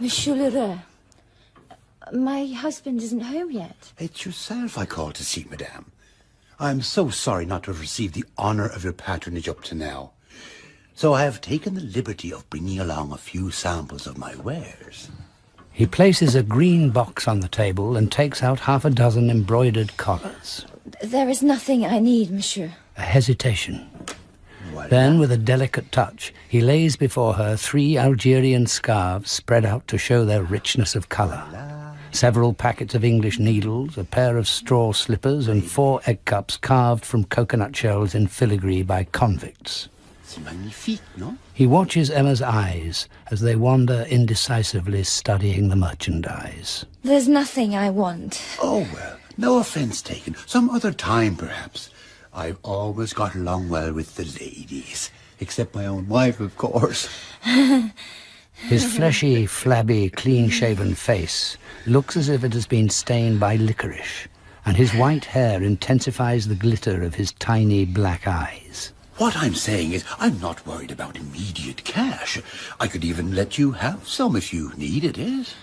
Monsieur Lheureux, my husband isn't home yet. It's yourself I called to see, madame. I'm so sorry not to have received the honour of your patronage up to now. So I have taken the liberty of bringing along a few samples of my wares. He places a green box on the table and takes out half a dozen embroidered collars. There is nothing I need, monsieur. A hesitation. Voilà. Then, with a delicate touch, he lays before her 3 Algerian scarves spread out to show their richness of colour. Several packets of English needles, a pair of straw slippers, and 4 egg cups carved from coconut shells in filigree by convicts. C'est magnifique, no? He watches Emma's eyes as they wander indecisively studying the merchandise. There's nothing I want. Oh, well, no offence taken. Some other time, perhaps. I've always got along well with the ladies, except my own wife, of course. His fleshy, flabby, clean-shaven face looks as if it has been stained by licorice, and his white hair intensifies the glitter of his tiny black eyes. What I'm saying is, I'm not worried about immediate cash. I could even let you have some if you needed it.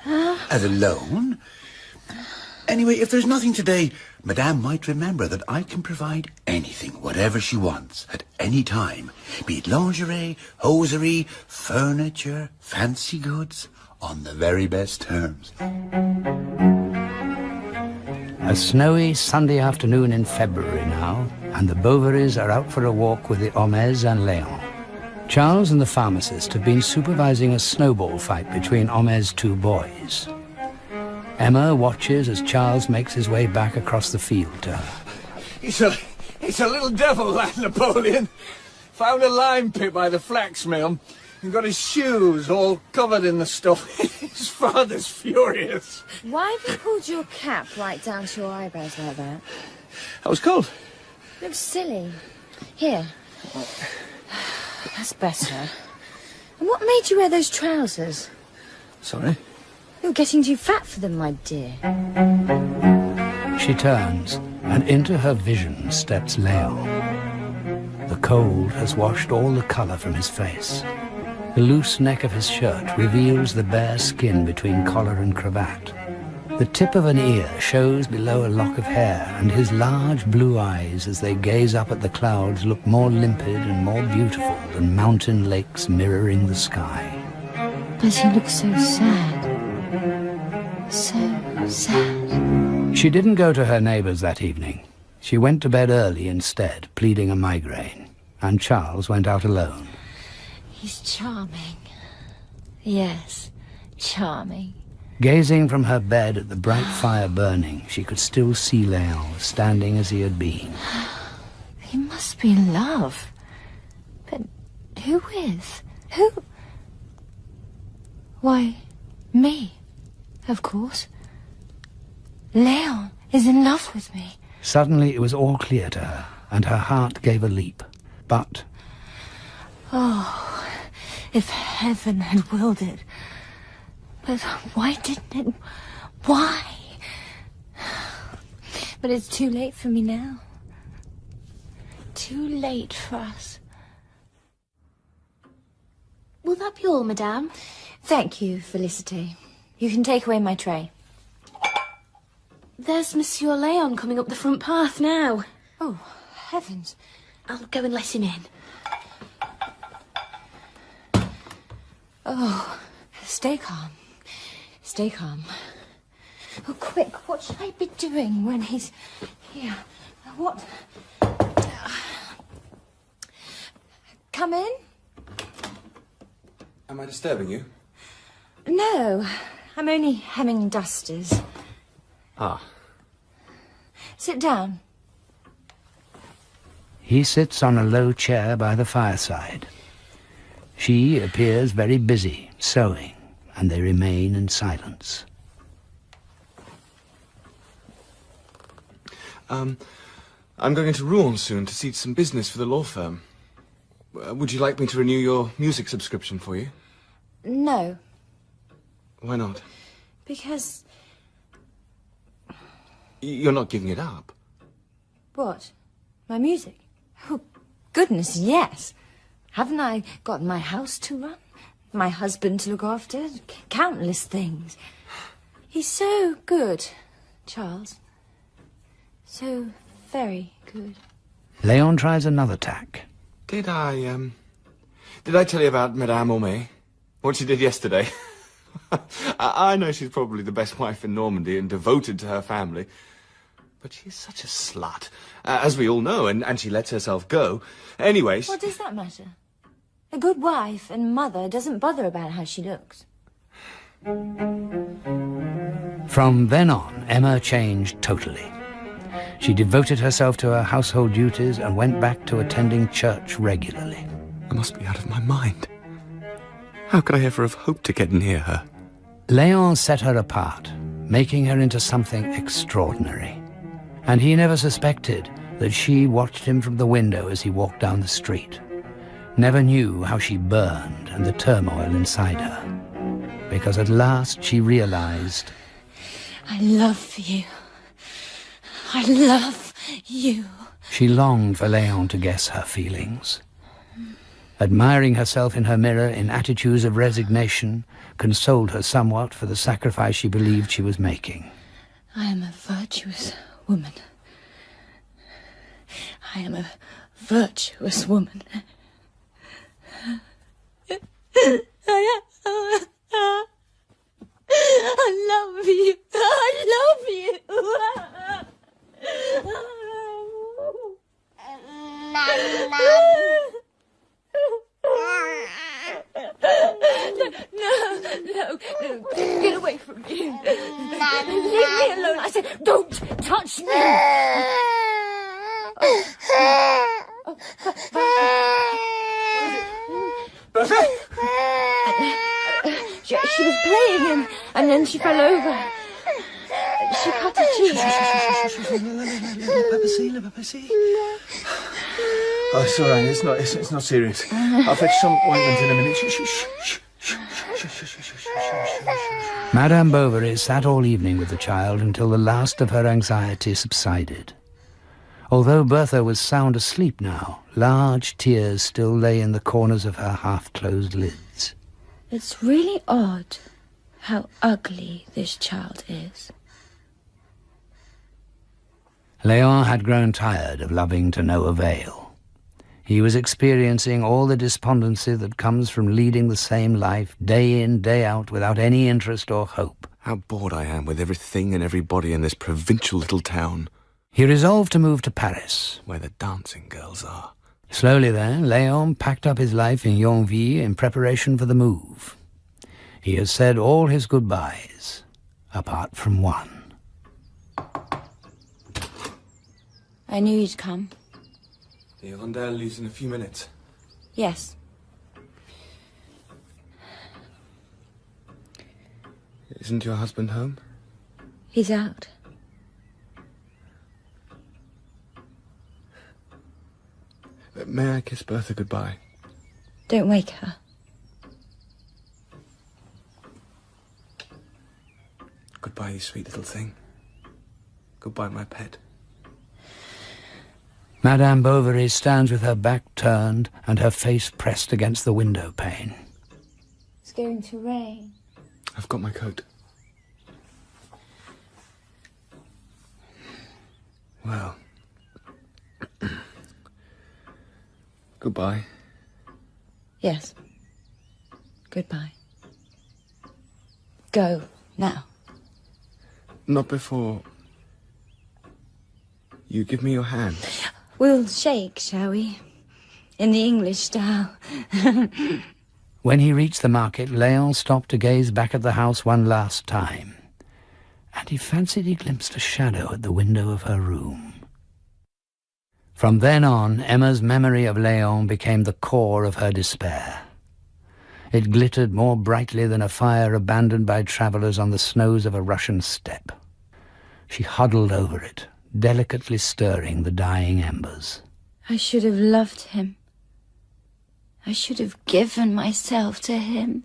As a loan. Anyway, if there's nothing today, Madame might remember that I can provide anything, whatever she wants, at any time. Be it lingerie, hosiery, furniture, fancy goods, on the very best terms. A snowy Sunday afternoon in February now, and the Bovarys are out for a walk with the Homais and Léon. Charles and the pharmacist have been supervising a snowball fight between Homais' 2 boys. Emma watches as Charles makes his way back across the field to her. He's a little devil, that Napoleon. Found a lime pit by the flax mill and got his shoes all covered in the stuff. His father's furious. Why have you pulled your cap right down to your eyebrows like that? I was cold. Looks silly. Here. That's better. And what made you wear those trousers? Sorry? You're getting too fat for them, my dear. She turns, and into her vision steps Léon. The cold has washed all the colour from his face. The loose neck of his shirt reveals the bare skin between collar and cravat. The tip of an ear shows below a lock of hair, and his large blue eyes, as they gaze up at the clouds, look more limpid and more beautiful than mountain lakes mirroring the sky. But he looks so sad. So sad. She didn't go to her neighbours that evening. She went to bed early instead, pleading a migraine, and Charles went out alone. He's charming. Yes, charming. Gazing from her bed at the bright fire burning, she could still see Léon standing as he had been. He must be in love. But who with? Who? Why, me, of course. Léon is in love with me. Suddenly it was all clear to her, and her heart gave a leap. But... oh, if heaven had willed it. But why didn't it? Why? But it's too late for me now. Too late for us. Will that be all, madame? Thank you, Felicite. You can take away my tray. There's Monsieur Léon coming up the front path now. Oh, heavens. I'll go and let him in. Oh, stay calm. Stay calm. Oh, quick, what should I be doing when he's here? What? Come in? Am I disturbing you? No, I'm only hemming dusters. Ah. Sit down. He sits on a low chair by the fireside. She appears very busy, sewing, and they remain in silence. I'm going into Rouen soon to see some business for the law firm. Would you like me to renew your music subscription for you? No. Why not? Because... You're not giving it up? What? My music? Oh, goodness, yes. Haven't I got my house to run? my husband to look after, countless things. He's so good, Charles. So very good. Léon tries another tack. Did I tell you about Madame Homais? What she did yesterday? I know she's probably the best wife in Normandy and devoted to her family. But she's such a slut, as we all know, and she lets herself go. Anyway... What does that matter? A good wife and mother doesn't bother about how she looks. From then on, Emma changed totally. She devoted herself to her household duties and went back to attending church regularly. I must be out of my mind. How could I ever have hoped to get near her? Léon set her apart, making her into something extraordinary. And he never suspected that she watched him from the window as he walked down the street. Never knew how she burned and the turmoil inside her. Because at last she realized... I love you. I love you. She longed for Léon to guess her feelings. Admiring herself in her mirror in attitudes of resignation, consoled her somewhat for the sacrifice she believed she was making. I am a virtuous woman. I am a virtuous woman. I love you. I love you. No, get away from me. Leave me alone. I said, don't touch me. She was playing and then she fell over. She cut her cheek. Oh, it's all right. It's not serious. I'll fetch some ointment in a minute. Madame Bovary sat all evening with the child until the last of her anxiety subsided. Although Bertha was sound asleep now, large tears still lay in the corners of her half-closed lids. It's really odd how ugly this child is. Léon had grown tired of loving to no avail. He was experiencing all the despondency that comes from leading the same life day in, day out, without any interest or hope. How bored I am with everything and everybody in this provincial little town. He resolved to move to Paris, where the dancing girls are. Slowly then, Léon packed up his life in Yonville in preparation for the move. He has said all his goodbyes, apart from one. I knew you'd come. The Hirondelle leaves in a few minutes. Yes. Isn't your husband home? He's out. May I kiss Bertha goodbye? Don't wake her. Goodbye, you sweet little thing. Goodbye, my pet. Madame Bovary stands with her back turned and her face pressed against the window pane. It's going to rain. I've got my coat. Well... Goodbye. Yes. Goodbye. Go, now. Not before... You give me your hand. We'll shake, shall we? In the English style. When he reached the market, Léon stopped to gaze back at the house one last time, and he fancied he glimpsed a shadow at the window of her room. From then on, Emma's memory of Léon became the core of her despair. It glittered more brightly than a fire abandoned by travellers on the snows of a Russian steppe. She huddled over it, delicately stirring the dying embers. I should have loved him. I should have given myself to him.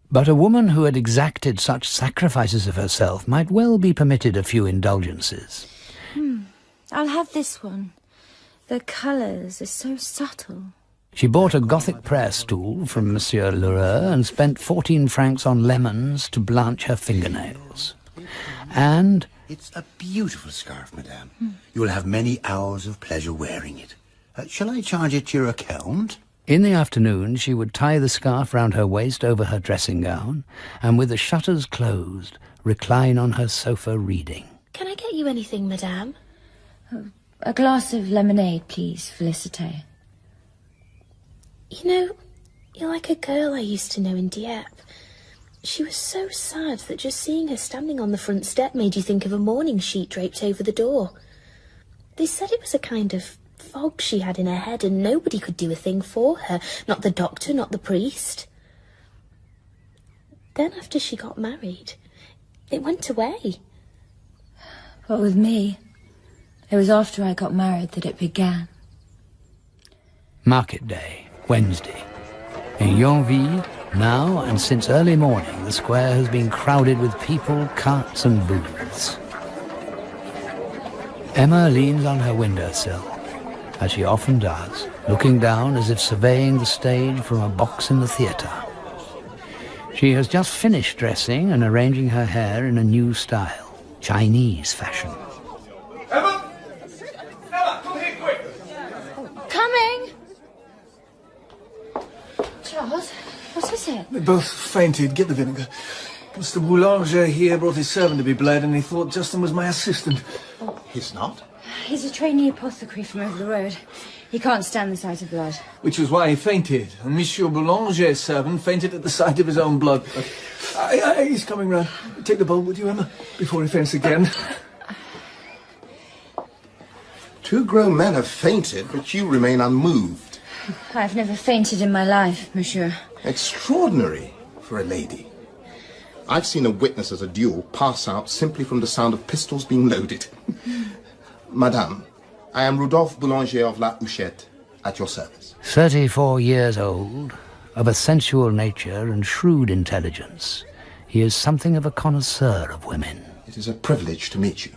But a woman who had exacted such sacrifices of herself might well be permitted a few indulgences. I'll have this one. The colours are so subtle. She bought a Gothic prayer stool from Monsieur Lheureux and spent 14 francs on lemons to blanch her fingernails. And... It's a beautiful scarf, madame. You will have many hours of pleasure wearing it. Shall I charge it to your account? in the afternoon she would tie the scarf round her waist over her dressing gown, and with the shutters closed, recline on her sofa reading. Can I get you anything, madame? A glass of lemonade, please, Felicite. You know, you're like a girl I used to know in Dieppe. She was so sad that just seeing her standing on the front step made you think of a mourning sheet draped over the door. They said it was a kind of fog she had in her head and nobody could do a thing for her. Not the doctor, not the priest. Then after she got married, it went away. But with me, it was after I got married that it began. Market day, Wednesday. In Yonville, now and since early morning, the square has been crowded with people, carts and booths. Emma leans on her windowsill, as she often does, looking down as if surveying the stage from a box in the theatre. She has just finished dressing and arranging her hair in a new style, Chinese fashion. Emma! Emma, come here quick! Coming! Charles, what is it? They both fainted. Get the vinegar. Mr. Boulanger here brought his servant to be bled, and he thought Justin was my assistant. He's not. He's a trainee apothecary from over the road. He can't stand the sight of blood. Which was why he fainted. And Monsieur Boulanger's servant fainted at the sight of his own blood. He's coming round. Take the bowl with you, Emma, before he faints again. 2 grown men have fainted, but you remain unmoved. I've never fainted in my life, monsieur. Extraordinary for a lady. I've seen a witness at a duel pass out simply from the sound of pistols being loaded. Madame, I am Rodolphe Boulanger of La Huchette, at your service. 34 years old, of a sensual nature and shrewd intelligence, he is something of a connoisseur of women. It is a privilege to meet you.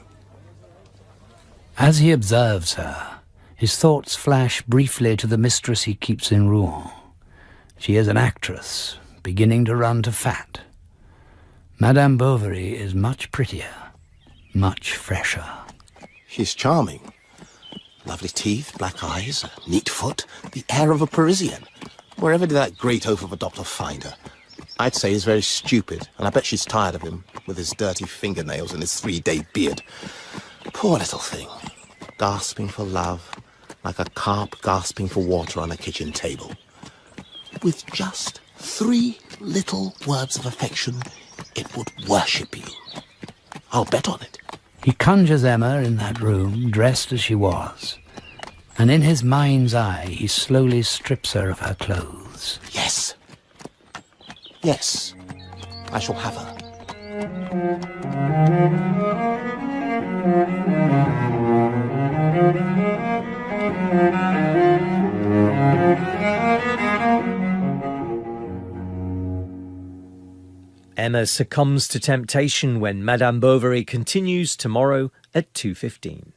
As he observes her, his thoughts flash briefly to the mistress he keeps in Rouen. She is an actress, beginning to run to fat. Madame Bovary is much prettier, much fresher. She's charming. Lovely teeth, black eyes, a neat foot, the air of a Parisian. Wherever did that great oaf of a doctor find her? I'd say he's very stupid, and I bet she's tired of him, with his dirty fingernails and his 3-day beard. Poor little thing, gasping for love, like a carp gasping for water on a kitchen table. With just 3 little words of affection, it would worship you. I'll bet on it. He conjures Emma in that room, dressed as she was, and in his mind's eye he slowly strips her of her clothes. Yes. Yes. I shall have her. Emma succumbs to temptation when Madame Bovary continues tomorrow at 2:15.